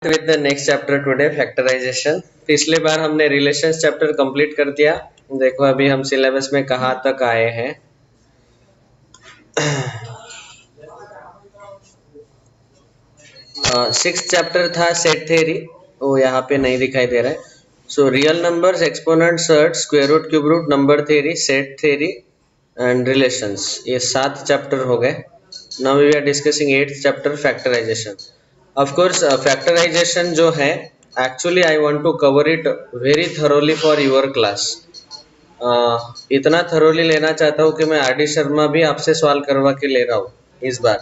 with the next chapter today, factorization. पिछले बार हमने relations chapter complete कर दिया। देखो अभी हम सिलेबस में कहाँ तक आए हैं। सिक्स चैप्टर था सेट थ्योरी, वो यहाँ पे नहीं दिखाई दे रहा है। So real numbers, exponent, surd, square root, cube root, number theory, set theory and relations, ये 7 चैप्टर हो गए। Now we are discussing 8th chapter, factorization. Of course factorization जो है, actually I want to cover it very thoroughly for your class. इतना thoroughly लेना चाहता हूँ कि मैं आर डी शर्मा भी आपसे सवाल करवा के ले रहा हूँ इस बार।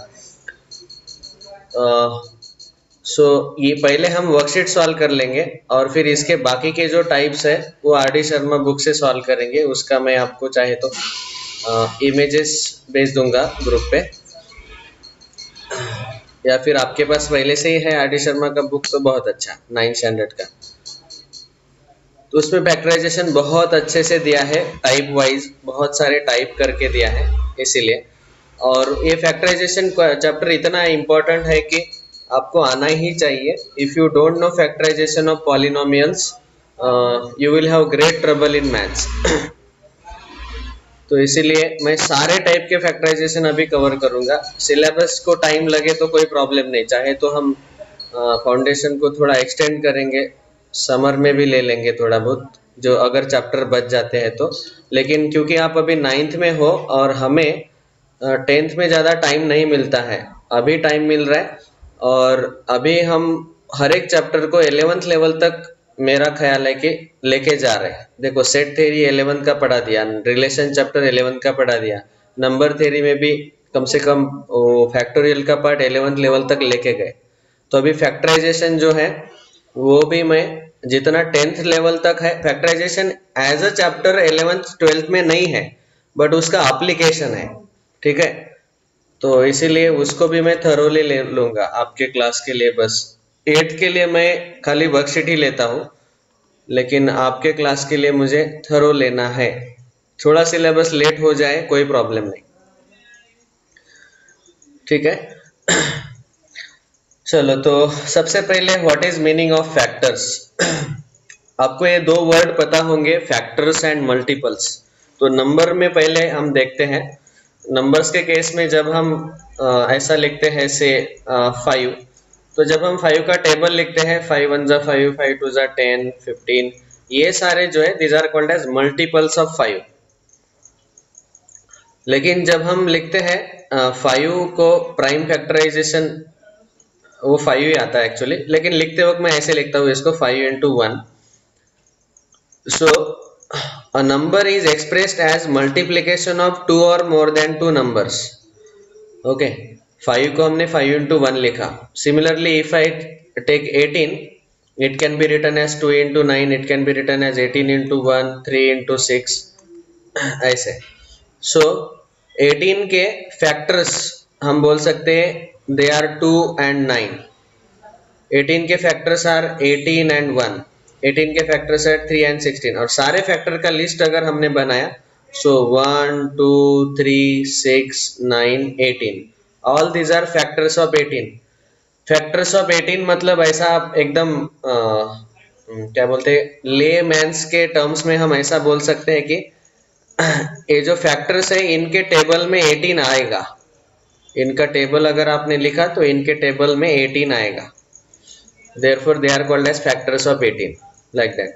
सो ये पहले हम वर्कशीट सॉल्व कर लेंगे और फिर इसके बाकी के जो टाइप्स है वो आर डी शर्मा बुक से सॉल्व करेंगे। उसका मैं आपको चाहे तो इमेजेस भेज दूंगा ग्रुप पे, या फिर आपके पास पहले से ही है आर डी शर्मा का बुक तो बहुत अच्छा, 9th स्टैंडर्ड का। तो उसमें फैक्टराइजेशन बहुत अच्छे से दिया है, टाइप वाइज बहुत सारे टाइप करके दिया है इसीलिए। और ये फैक्टराइजेशन चैप्टर इतना इम्पोर्टेंट है कि आपको आना ही चाहिए। If you don't know factorization of polynomials you will have great trouble in maths. तो इसीलिए मैं सारे टाइप के फैक्टराइजेशन अभी कवर करूंगा। सिलेबस को टाइम लगे तो कोई प्रॉब्लम नहीं, चाहे तो हम फाउंडेशन को थोड़ा एक्सटेंड करेंगे, समर में भी ले लेंगे थोड़ा बहुत, जो अगर चैप्टर बच जाते हैं तो। लेकिन क्योंकि आप अभी 9th में हो और हमें 10th में ज़्यादा टाइम नहीं मिलता है, अभी टाइम मिल रहा है। और अभी हम हर एक चैप्टर को 11th लेवल तक मेरा ख्याल है कि लेके जा रहे हैं। देखो सेट थ्योरी 11th का पढ़ा दिया, रिलेशन चैप्टर 11th का पढ़ा दिया, नंबर थ्योरी में भी कम से कम फैक्टोरियल का पार्ट 11th लेवल तक लेके गए। तो अभी फैक्टराइजेशन जो है वो भी मैं जितना 10th लेवल तक है, factorisation as a chapter 11th 12th में नहीं है, बट उसका एप्लीकेशन है, ठीक है। तो इसीलिए उसको भी मैं थरोली ले लूंगा आपके क्लास के लिए। बस 8th के लिए मैं खाली वर्कशीट ही लेता हूँ, लेकिन आपके क्लास के लिए मुझे थरो लेना है। थोड़ा सिलेबस लेट हो जाए कोई प्रॉब्लम नहीं, ठीक है। चलो तो सबसे पहले what is meaning of factors. आपको ये 2 वर्ड पता होंगे, फैक्टर्स एंड मल्टीपल्स। तो नंबर में पहले हम देखते हैं। नंबर्स के केस में जब हम ऐसा लिखते हैं से 5, तो जब हम 5 का टेबल लिखते हैं, 5 1 जा 5, 5 2 जा 10, 15, ये सारे जो है these are called as multiples of 5। लेकिन जब हम लिखते हैं 5 को प्राइम फैक्टराइजेशन, वो 5 ही आता है एक्चुअली, लेकिन लिखते वक्त मैं ऐसे लिखता हूँ इसको 5 into 1। So a number is expressed as multiplication of 2 or more than 2 numbers. Okay, 5 को हमने 5 into 1 लिखा। Similarly, if I take 18, it can be written as 2 into 9, it can be written as 18 into 1, 3 into 6, ऐसे। So 18 के factors हम बोल सकते हैं they are 2 and 9। 18 के फैक्टर्स आर 18 and 1, 18 के फैक्टर्स है 3 and 16। और सारे फैक्टर का लिस्ट अगर हमने बनाया, so 1 2 3 6 9 18, all these are factors of 18। Factors of 18 मतलब ऐसा आप एकदम क्या बोलते हैं, ले मैंस के टर्म्स में हम ऐसा बोल सकते हैं कि ये जो फैक्टर्स है इनके टेबल में 18 आएगा। इनका टेबल अगर आपने लिखा तो इनके टेबल में 18 आएगा। Therefore they are called as factors of 18, like that।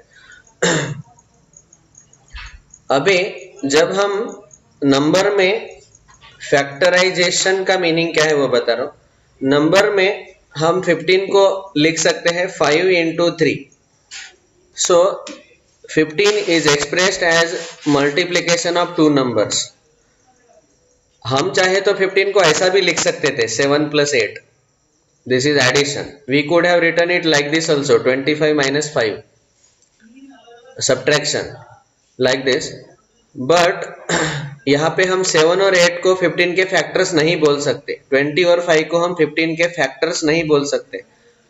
अभी जब हम नंबर में फैक्टराइजेशन का मीनिंग क्या है वो बता रहा हूं। नंबर में हम 15 को लिख सकते हैं 5 into 3। So 15 is expressed as multiplication of 2 numbers। हम चाहे तो 15 को ऐसा भी लिख सकते थे 7 plus 8, this is addition। We could have written it like this also, 25 minus 5, subtraction, like this। but यहाँ पे हम 7 और 8 को 15 के फैक्टर्स नहीं बोल सकते, 20 और 5 को हम 15 के फैक्टर्स नहीं बोल सकते।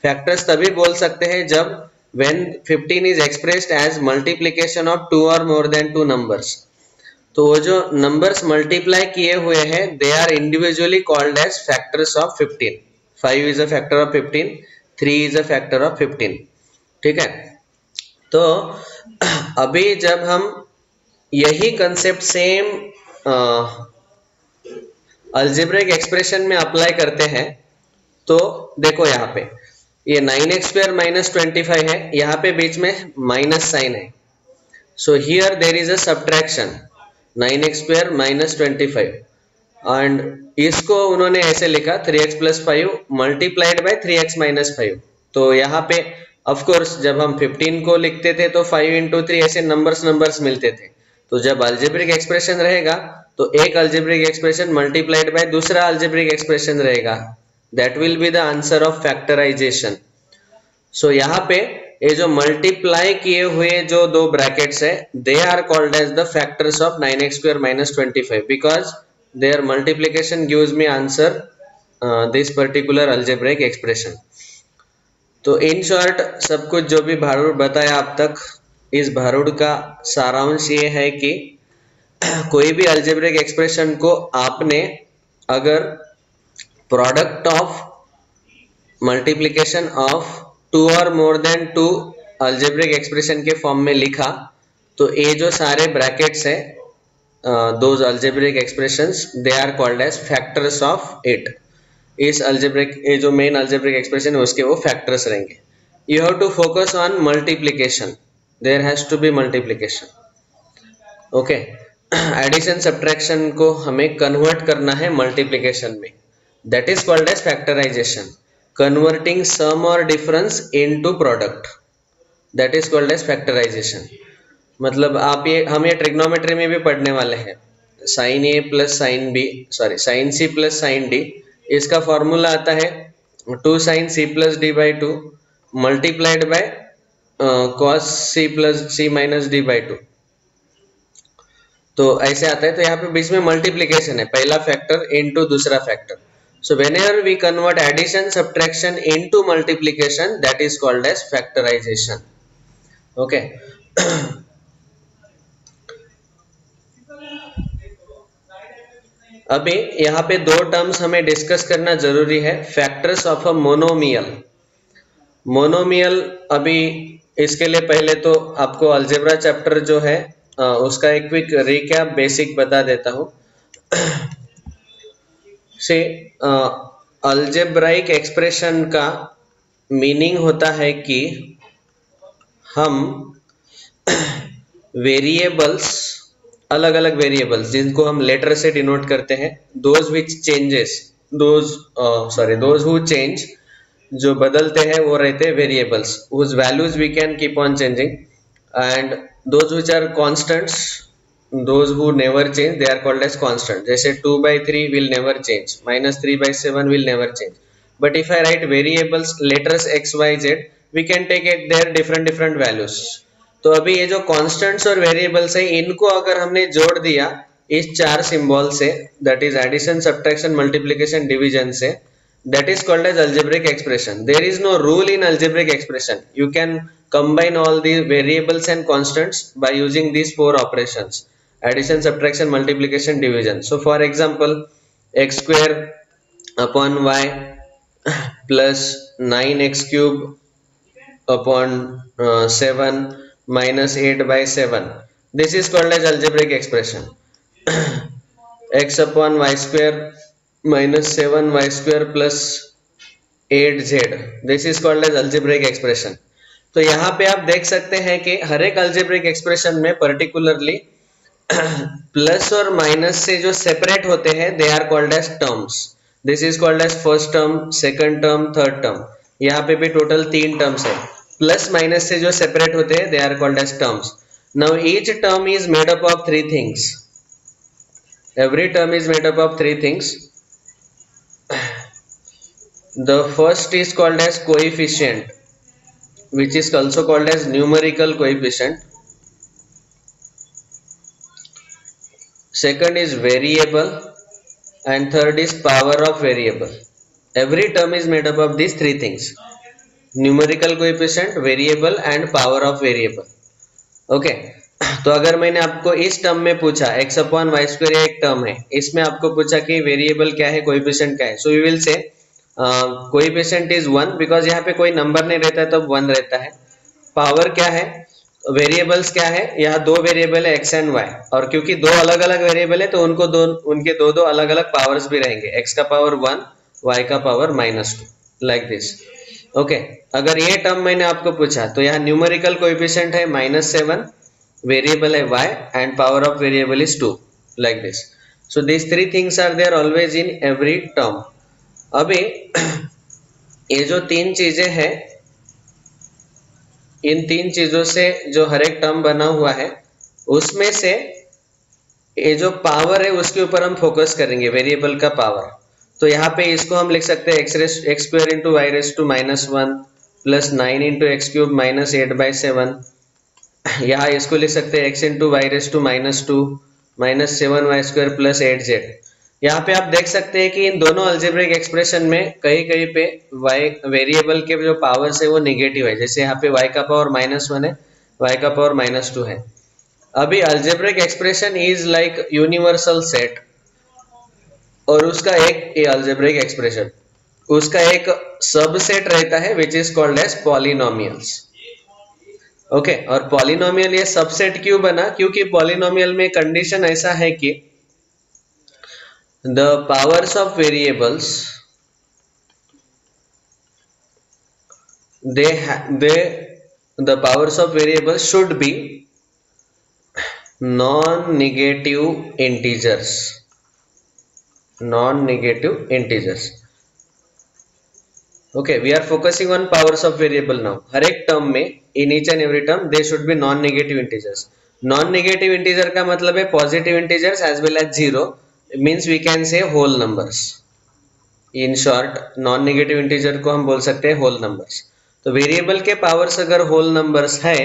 फैक्टर्स तभी बोल सकते हैं जब when 15 is expressed as multiplication of 2 or more than 2 numbers। तो वो जो नंबर्स मल्टीप्लाई किए हुए हैं, they are individually called as factors of 15। 5 is a factor of 15, 3 is a factor of 15। ठीक है, तो अभी जब हम यही कंसेप्ट सेम अलजेब्रिक एक्सप्रेशन में अप्लाई करते हैं, तो देखो यहाँ पे ये 9x² माइनस 25 है, यहाँ पे बीच में माइनस साइन है, so here there is a subtraction 9x² minus 25, and इसको उन्होंने ऐसे लिखा 3x plus 5 multiplied by 3x minus 5। तो यहाँ पे ऑफ कोर्स जब हम 15 को लिखते थे तो 5 इंटू 3 ऐसे नंबर्स मिलते थे। तो जब अलजेब्रिक एक्सप्रेशन रहेगा तो एक अलजेब्रिक एक्सप्रेशन मल्टीप्लाइड बाय दूसरा अलजेब्रिक एक्सप्रेशन रहेगा, that will be the answer of factorisation. So यहाँ पे ये जो मल्टीप्लाई किए हुए जो दो ब्रैकेट्स है, they are called as the factors of 9x² minus 25 because their multiplication gives me answer this particular algebraic expression. तो इन शॉर्ट सब कुछ जो भी भारूड बताया अब तक, इस भारूड का सारांश ये है कि कोई भी अलजेब्रिक एक्सप्रेशन को आपने अगर प्रोडक्ट ऑफ मल्टीप्लिकेशन ऑफ 2 और मोर देन 2 अलजेब्रिक एक्सप्रेशन के फॉर्म में लिखा, तो ये जो सारे ब्रैकेट्स है those algebraic expressions, they are called as factors of it. इस अलजेब्रिक ये जो मेन अलजेब्रिक एक्सप्रेशन है उसके वो फैक्टर्स रहेंगे। You have to focus on multiplication, there has to be multiplication. Okay, addition subtraction को हमें कन्वर्ट करना है मल्टीप्लिकेशन में, that is called as factorisation. Converting sum और difference into product, that is called as factorisation. मतलब आप हम ये ट्रिग्नोमेट्री में भी पढ़ने वाले हैं, sine a plus sine b, sorry sine c plus sine d, इसका फॉर्मूला आता है 2 sin c plus d by 2 multiplied by cos c plus c minus d by 2। तो ऐसे आता है, तो यहाँ पे बीच में मल्टीप्लीकेशन है, पहला फैक्टर इनटू दूसरा factor. So whenever we convert addition subtraction into multiplication, that is called as factorization. Okay, अभी यहाँ पे दो टर्म्स हमें डिस्कस करना जरूरी है, factors of a monomial. Monomial, अभी इसके लिए पहले तो आपको अलजेब्रा चैप्टर जो है उसका एक क्विक रिकैप बेसिक बता देता हूँ। से अलजेब्राइक एक्सप्रेशन का मीनिंग होता है कि हम वेरिएबल्स, अलग अलग वेरिएबल्स जिनको हम लेटर से डिनोट करते हैं, those which changes, those who change, जो बदलते हैं वो रहते हैं variables, whose values we can keep on changing, and those which are constants, those who never change, they are called as constant. जैसे 2/3 will never change, -3/7 will never change. But if I write variables letters x y z, we can take it their different values. तो अभी ये जो constants और variables है, इनको अगर हमने जोड़ दिया इस 4 सिंबल से, that is addition subtraction multiplication division से, that is called as algebraic expression. There is no rule in algebraic expression. You can combine all the variables and constants by using these 4 operations: addition, subtraction, multiplication, division. So for example, x square upon y plus 9x cube upon 7 minus 8/7. This is called as algebraic expression. x upon y square minus 7y square plus 8z, this is called as algebraic expression. तो यहाँ पे आप देख सकते हैं कि हर एक algebraic expression में particularly प्लस और माइनस से जो सेपरेट होते हैं, they are called as terms. This is called as first term, second term, third term. यहाँ पे भी टोटल 3 टर्म्स है। प्लस माइनस से जो सेपरेट होते हैं, they are called as terms. Now each term is made up of 3 things. Every term is made up of 3 things. The first is called as coefficient, which is also called as numerical coefficient. Second is variable, and third is power of variable. Every term is made up of these 3 things: numerical coefficient, variable and power of variable. Okay, तो अगर मैंने आपको इस term में पूछा x upon y square, एक term है, इसमें आपको पूछा कि वेरिएबल क्या है, कोएफिशिएंट क्या है, so you will say coefficient is 1 because यहाँ पे कोई नंबर नहीं रहता है तो 1 रहता है। पावर क्या है, वेरिएबल्स क्या है, यहाँ दो वेरिएबल है एक्स एंड वाई, और क्योंकि दो अलग अलग वेरिएबल है तो उनके दो दो अलग अलग पावर्स भी रहेंगे, एक्स का पावर 1, वाई का पावर -2, लाइक दिस। ओके, अगर ये टर्म मैंने आपको पूछा तो यहाँ न्यूमेरिकल कोएफिशिएंट है -7, वेरिएबल है y and power of variable is 2, like this. So these three things are there always in every term. अभी ये जो तीन चीजें हैं, इन तीन चीजों से जो हर एक टर्म बना हुआ है उसमें से ये जो पावर है उसके ऊपर हम फोकस करेंगे, वेरिएबल का पावर। तो यहाँ पे इसको हम लिख सकते हैं x square into y raise to -1 plus 9 into x cube -8/7। यहाँ इसको लिख सकते हैं x into y raise to -2 -7y square plus 8z। यहाँ पे आप देख सकते हैं कि इन दोनों अल्जेब्रिक एक्सप्रेशन में कहीं कहीं पे y वेरिएबल के जो पावर्स है वो नेगेटिव है, जैसे यहाँ पे y का पावर -1 है, y का पावर -2 है। अभी algebraic expression is like universal set, और उसका एक ये अल्जेब्रिक एक्सप्रेशन, उसका एक सबसेट रहता है which is called as polynomials. Okay, और पॉलिनोमियल ये सबसेट क्यों बना, क्योंकि पॉलिनोमियल में कंडीशन ऐसा है कि the powers of variables the powers of variables should be non-negative integers, non-negative integers. Okay, we are focusing on powers of variable now. हर एक टर्म में, in each and every term, they should be non-negative integers. Non-negative integer का मतलब है positive integers as well as 0. It means we can say whole numbers. In short, non-negative integer को हम बोल सकते हैं whole numbers. तो वेरिएबल के पावर्स अगर होल नंबर्स है,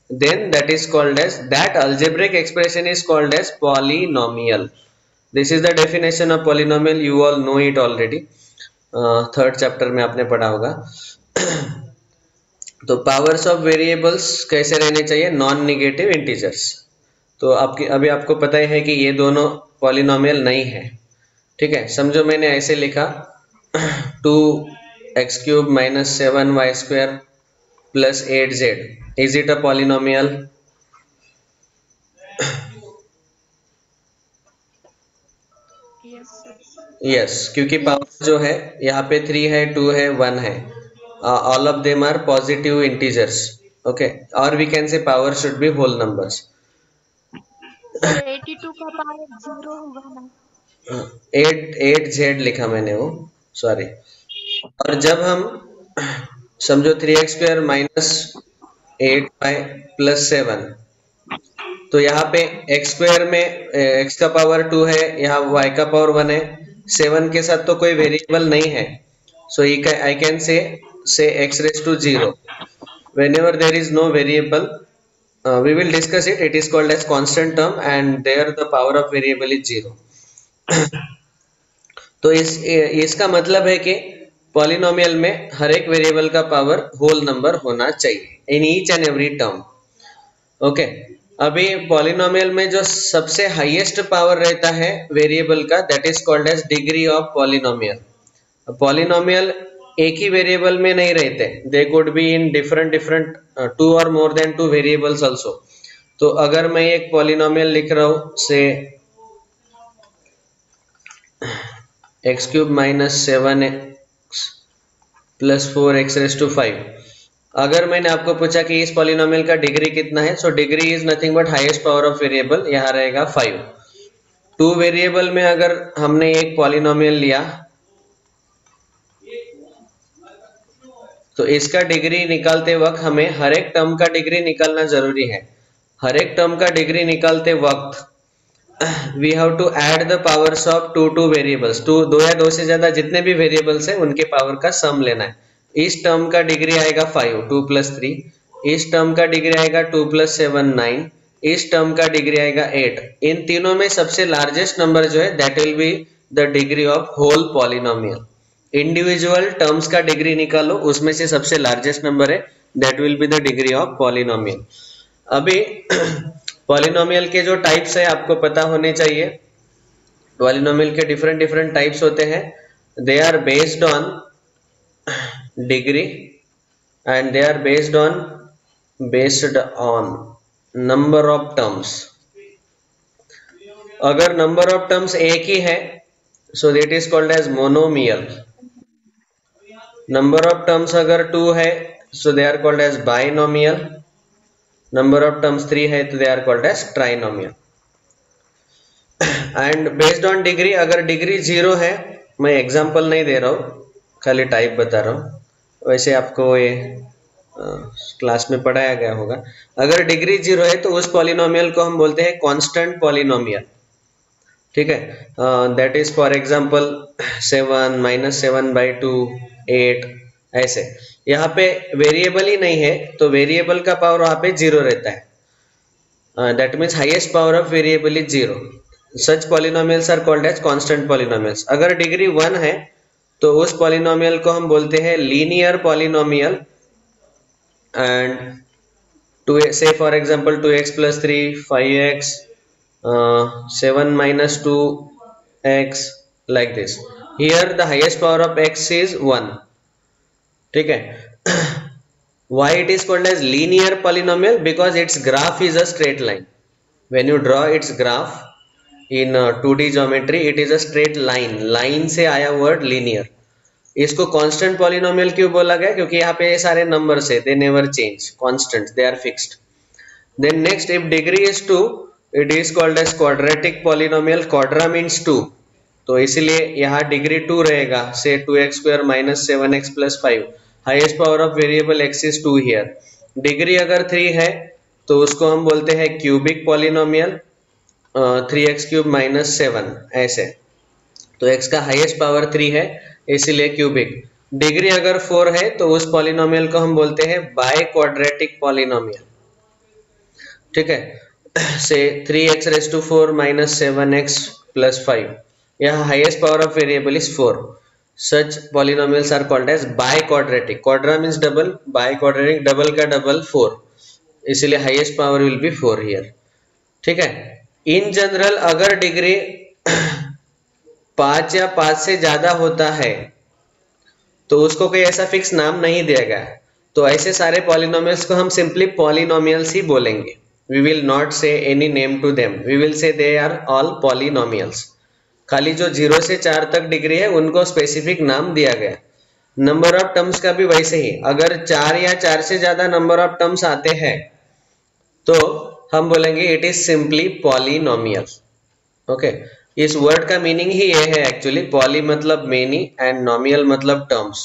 then that is called as, that algebraic expression is called as polynomial. This is the definition of polynomial. You all know it already. Third chapter में आपने पढ़ा होगा। तो powers of variables कैसे रहने चाहिए, नॉन निगेटिव इंटीजर्स। तो आपकी अभी आपको पता ही है कि ये दोनों पॉलिनोमियल नहीं है, ठीक है। समझो मैंने ऐसे लिखा 2x³ -7y square plus 8z, is it a polynomial? Yes, क्योंकि पावर जो है यहाँ पे 3 है, 2 है, 1 है, all of them are positive integers. Okay, और we can say power should be whole numbers. 82 का पावर 0 होगा ना? 8z लिखा मैंने, वो सॉरी। और जब हम समझो 3x² -8y प्लस 7, तो यहाँ पे x² में x का पावर 2 है, यहाँ y का पावर 1 है, 7 के साथ तो कोई वेरिएबल नहीं है, सो I can say x⁻0 whenever there is no variable, we will discuss it, it is called as constant term and there the power of variable is 0. तो इसका मतलब है कि पॉलिनोमियल में हर एक वेरिएबल का पावर होल नंबर होना चाहिए in each and every term. Okay, अभी पॉलिनोमियल में जो सबसे हाईएस्ट पावर रहता है वेरिएबल का, that is called as degree of polynomial. Polynomial एक ही वेरिएबल में नहीं रहते, they could be in different 2 और मोर देन 2 वेरिएबल्स आल्सो। तो अगर मैं एक पॉलिनोमियल लिख रहा हूं से x³ -7x प्लस 4x⁵, अगर मैंने आपको पूछा कि इस पॉलिनोमियल का डिग्री कितना है, so degree is nothing but highest power of variable, यहाँ रहेगा 5। 2 वेरिएबल में अगर हमने एक पॉलिनोमियल लिया तो इसका डिग्री निकालते वक्त हमें हर एक टर्म का डिग्री निकालना जरूरी है। हर एक टर्म का डिग्री निकालते वक्त we have to add the powers of 2 variables, 2 या 2 से ज्यादा जितने भी वेरिएबल्स हैं उनके पावर का सम लेना है। इस टर्म का डिग्री आएगा 5, 2 + 3, इस टर्म का डिग्री आएगा 2 + 7 9, इस टर्म का डिग्री आएगा 8। इन तीनों में सबसे लार्जेस्ट नंबर जो है that will be the degree of whole polynomial. Individual terms का डिग्री निकालो, उसमें से सबसे लार्जेस्ट नंबर है that will be the degree of polynomial. अभी पॉलिनोमियल के जो टाइप्स है आपको पता होने चाहिए। पॉलिनोमियल के डिफरेंट टाइप्स होते हैं, they are based on degree and they are based on number of terms. अगर number of terms एक ही है so that is called as monomial. Number of terms अगर 2 है so they are called as binomial. Number of terms 3 है तो they are called as trinomial. And based on degree, अगर degree 0 है, मैं example नहीं दे रहा हूँ, खाली टाइप बता रहा हूँ, वैसे आपको ये क्लास में पढ़ाया गया होगा. अगर डिग्री 0 है तो उस पॉलिनोमियल को हम बोलते हैं कांस्टेंट पॉलिनोमियल. ठीक है, दैट इज फॉर एग्जांपल 7 -7/2 8 ऐसे. यहाँ पे वेरिएबल ही नहीं है तो वेरिएबल का पावर वहाँ पे 0 रहता है. That means highest power of variable is 0. Such polynomials are called as constant polynomials. अगर डिग्री 1 है तो उस पॉलिनोमियल को हम बोलते हैं लीनियर पॉलिनोमियल. एंड टू से for example 2x + 3 5x 7 - 2x like this. Here the highest power of x is 1. ठीक है. Why it is called as linear polynomial? Because its graph is a straight line. When you draw its graph in 2D geometry it is a straight line. Line से आया word linear. इसको constant polynomial क्यों बोला गया? क्योंकि यहाँ पे ये सारे नंबर्स है, they never change, constant, they are fixed. Then next, if degree is 2 it is called as quadratic polynomial. quadra means 2, तो इसीलिए यहाँ डिग्री 2 रहेगा. say 2x² - 7x + 5. Highest power of variable x is 2 here. Degree अगर 3 है तो उसको हम बोलते हैं क्यूबिक पॉलिनोमियल. 3x³ - 7 ऐसे. तो x का हाईएस्ट पावर 3 है इसीलिए क्यूबिक. डिग्री अगर 4 है तो उस पॉलिनोमियल को हम बोलते हैं बाय क्वाड्रेटिक पॉलिनोमियल. ठीक है, से 3x⁴ - 7x + 5. यहाँ highest power of variable is 4. Such polynomials are called as biquadratic. Quadra means double, biquadratic double का डबल 4, इसीलिए highest power will be 4 here. ठीक है. इन जनरल अगर degree 5 या 5 से ज्यादा होता है तो उसको कोई ऐसा फिक्स नाम नहीं दिया गया. तो ऐसे सारे पॉलिनोमियल्स को हम सिंपली पॉलिनोमियल्स ही बोलेंगे. We will not say any name to them, we will say they are all polynomials. खाली जो 0 से 4 तक डिग्री है उनको स्पेसिफिक नाम दिया गया. नंबर ऑफ टर्म्स का भी वैसे ही. अगर 4 या 4 से ज्यादा नंबर ऑफ टर्म्स आते हैं तो हम बोलेंगे it is simply polynomial. Okay, इस वर्ड का मीनिंग ही ये है एक्चुअली. पॉली मतलब मेनी एंड नोमियल मतलब टर्म्स,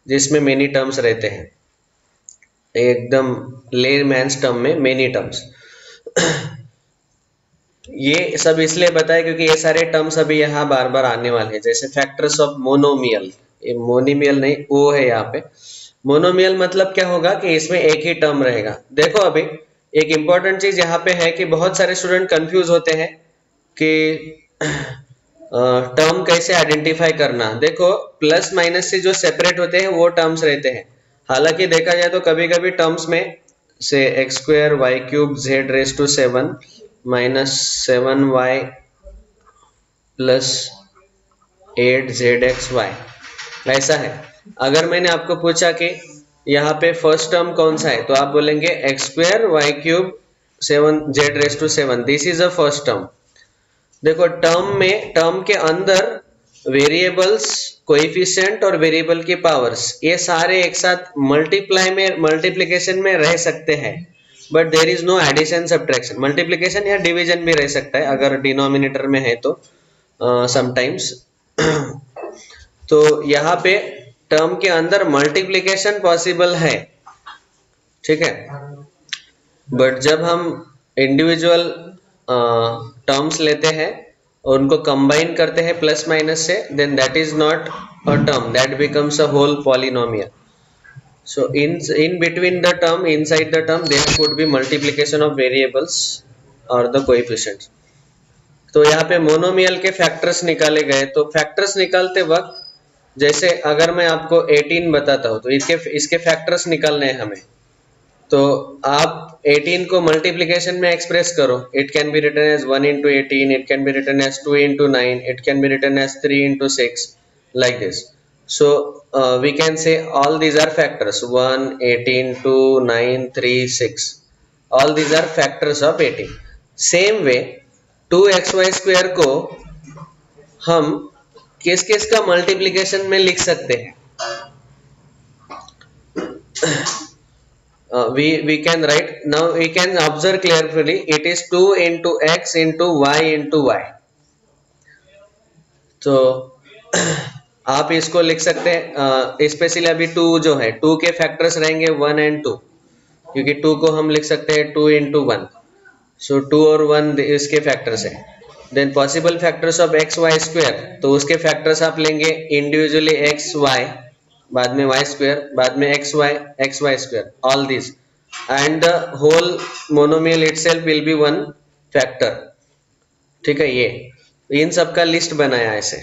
जिसमें मेनी टर्म्स रहते हैं. एकदम लेमैन्स टर्म में मेनी टर्म्स. ये सब इसलिए बताया क्योंकि ये सारे टर्म्स अभी यहाँ बार बार आने वाले हैं. जैसे फैक्टर्स ऑफ मोनोमियल, ये मोनिमियल नहीं वो है यहाँ पे. मोनोमियल मतलब क्या होगा कि इसमें एक ही टर्म रहेगा. देखो अभी एक इंपॉर्टेंट चीज यहाँ पे है कि बहुत सारे स्टूडेंट कंफ्यूज होते हैं कि टर्म कैसे आइडेंटिफाई करना. देखो प्लस माइनस से जो सेपरेट होते हैं वो टर्म्स रहते हैं. हालांकि देखा जाए तो कभी कभी टर्म्स में से x² y³ z⁻⁷ -7y + 8zxy ऐसा है. अगर मैंने आपको पूछा कि यहाँ पे फर्स्ट टर्म कौन सा है तो आप बोलेंगे x² y³ 7z⁻⁷. This is a first term. देखो टर्म के अंदर वेरिएबल्स, कोएफिशिएंट और वेरिएबल की पावर्स ये सारे एक साथ मल्टीप्लिकेशन में रह सकते हैं. But there is no addition subtraction. Multiplication या डिवीजन भी रह सकता है अगर डिनोमिनेटर में है तो समटाइम्स. तो यहाँ पे टर्म के अंदर मल्टीप्लिकेशन पॉसिबल है. ठीक है, बट जब हम इंडिविजुअल टर्म्स लेते हैं और उनको कंबाइन करते हैं प्लस माइनस से, then that is not a term, that becomes a whole polynomial. So in between the term, inside the term, there could be multiplication of variables or the coefficients. तो यहाँ पे monomial के factors निकाले गए. तो factors निकालते वक्त जैसे अगर मैं आपको 18 बताता हूँ तो इसके फैक्टर्स निकालने हैं हमें. तो आप 18 को मल्टीप्लिकेशन में एक्सप्रेस करो. It can be written as 1 × 18, it can be written as 2 × 9, it can be written as 3 × 6 like this. So we can say all these are factors 1, 18, 2, 9, 3, 6. All these are factors of 18. Same way 2xy square को हम किस किस का multiplication में लिख सकते हैं? We can write now. We can observe carefully. It is 2 into x into y into y. तो आप इसको लिख सकते हैं स्पेशली अभी 2 जो है 2 के फैक्टर्स रहेंगे 1 एंड 2, क्योंकि 2 को हम लिख सकते हैं 2 into 1. सो 2 और 1 इसके फैक्टर्स हैं. Then possible factors of x y square, तो उसके फैक्टर्स आप लेंगे इंडिविजुअली एक्स वाई, बाद में वाई स्क्वायर, बाद में x y square, all this and the whole monomial itself will be one factor. ठीक है, ये इन सब का लिस्ट बनाया ऐसे.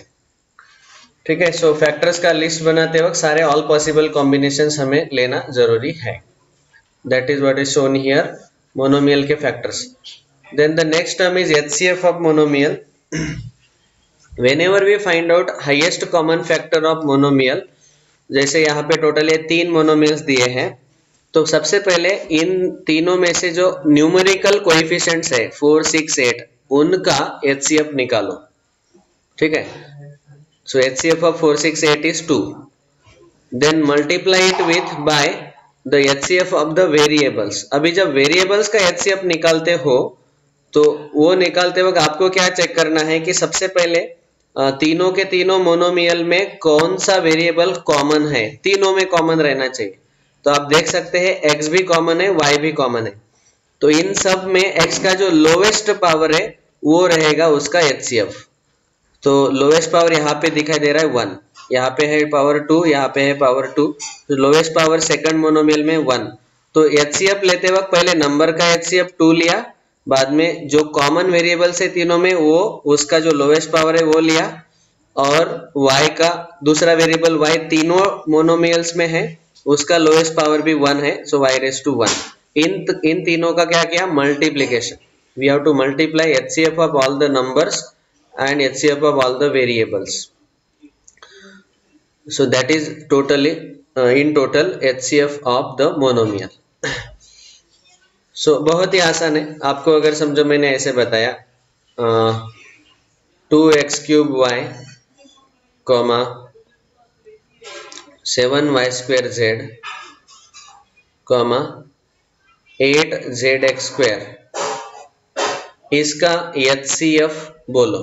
ठीक है, सो फैक्टर्स का लिस्ट बनाते वक्त सारे ऑल पॉसिबल कॉम्बिनेशंस हमें लेना जरूरी है. That is what is shown here, monomial के factors. Then the next term is HCF of monomial. Whenever we find out highest common factor of monomial, जैसे यहाँ पे टोटल ये 3 मोनोमियल्स दिए हैं, तो सबसे पहले इन तीनों में से जो न्यूमेरिकल कोएफिशिएंट्स है 4, 6, 8, उनका HCF निकालो. ठीक है, so HCF of 4, 6, 8 is 2. Then multiply it with by the HCF of the variables. अभी जब वेरिएबल्स का HCF निकालते हो तो वो निकालते वक्त आपको क्या चेक करना है कि सबसे पहले तीनों के तीनों मोनोमियल में कौन सा वेरिएबल कॉमन है. तीनों में कॉमन रहना चाहिए. तो आप देख सकते हैं x भी कॉमन है, y भी कॉमन है. तो इन सब में x का जो लोवेस्ट पावर है वो रहेगा उसका HCF. तो लोवेस्ट पावर यहाँ पे दिखाई दे रहा है 1, यहाँ पे है पावर 2, यहाँ पे है पावर 2. तो लोवेस्ट पावर सेकंड मोनोमियल में 1. तो HCF लेते वक्त पहले नंबर का HCF 2 लिया, बाद में जो कॉमन वेरिएबल है तीनों में वो उसका जो लोवेस्ट पावर है वो लिया, और y का दूसरा वेरिएबल y तीनों मोनोमियल्स में है उसका लोवेस्ट पावर भी 1 है, सो y रेज टू 1. इन तीनों का क्या किया, multiplication. We have to multiply HCF of all the numbers and HCF of all the variables. So that is totally in total HCF of the monomial. So बहुत ही आसान है. आपको अगर समझो मैंने ऐसे बताया 2x³ comma 7y² comma 8zx², इसका HCF बोलो.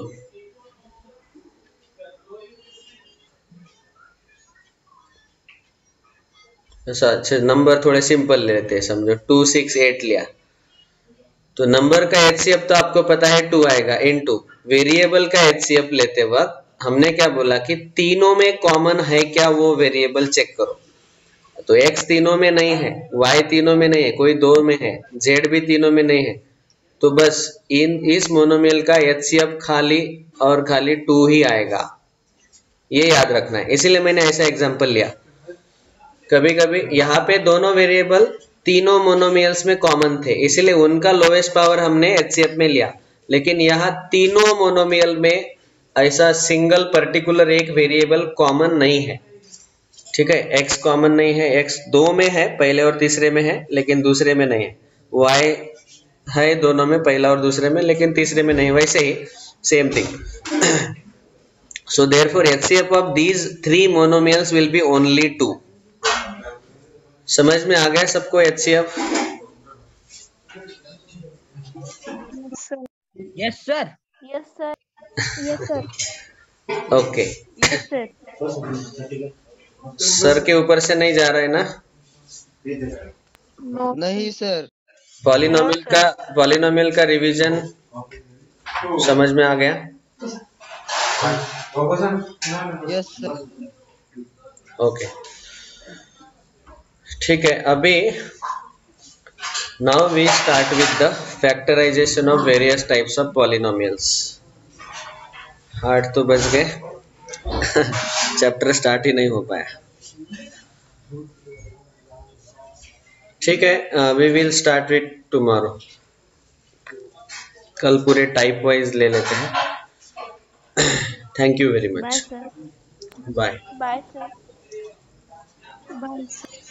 अच्छा, नंबर थोड़े सिंपल लेते हैं. समझो 2, 6, 8 लिया, तो नंबर का HCF तो आपको पता है 2 आएगा. इनटू वेरिएबल का HCF लेते वक्त हमने क्या बोला कि तीनों में कॉमन है क्या वो वेरिएबल चेक करो. तो x तीनों में नहीं है, y तीनों में नहीं है, कोई 2 में है, z भी तीनों में नहीं है. तो बस इस मोनोमियल का HCF खाली और खाली 2 ही आएगा. ये याद रखना है. इसीलिए मैंने ऐसा एग्जांपल लिया. कभी कभी यहाँ पे दोनों वेरिएबल तीनों मोनोमियल्स में कॉमन थे, इसीलिए उनका लोवेस्ट पावर हमने HCF में लिया. लेकिन यहाँ तीनों मोनोमियल में ऐसा सिंगल पर्टिकुलर एक वेरिएबल कॉमन नहीं है. ठीक है, x कॉमन नहीं है. x 2 में है, पहले और तीसरे में है, लेकिन दूसरे में नहीं है. y है दोनों में, पहला और दूसरे में, लेकिन तीसरे में नहीं. वैसे ही same thing. So therefore HCF of these 3 monomials will be only 2. समझ में आ गया सबको HCF? Yes sir. Yes sir. Yes sir. Okay, yes sir. Sir के ऊपर से नहीं जा रहा है ना? नो नहीं सर. पॉलिनोमियल का रिवीजन समझ में आ गया? Yes sir. ओके, ठीक है. अभी now we start with the factorization of various types of polynomials. 8 तो बज गए. चैप्टर स्टार्ट ही नहीं हो पाया. ठीक है, we will start with tomorrow. कल पूरे टाइप वाइज ले लेते हैं. Thank you very bye much. Sir. Bye. Bye, sir. Bye, sir.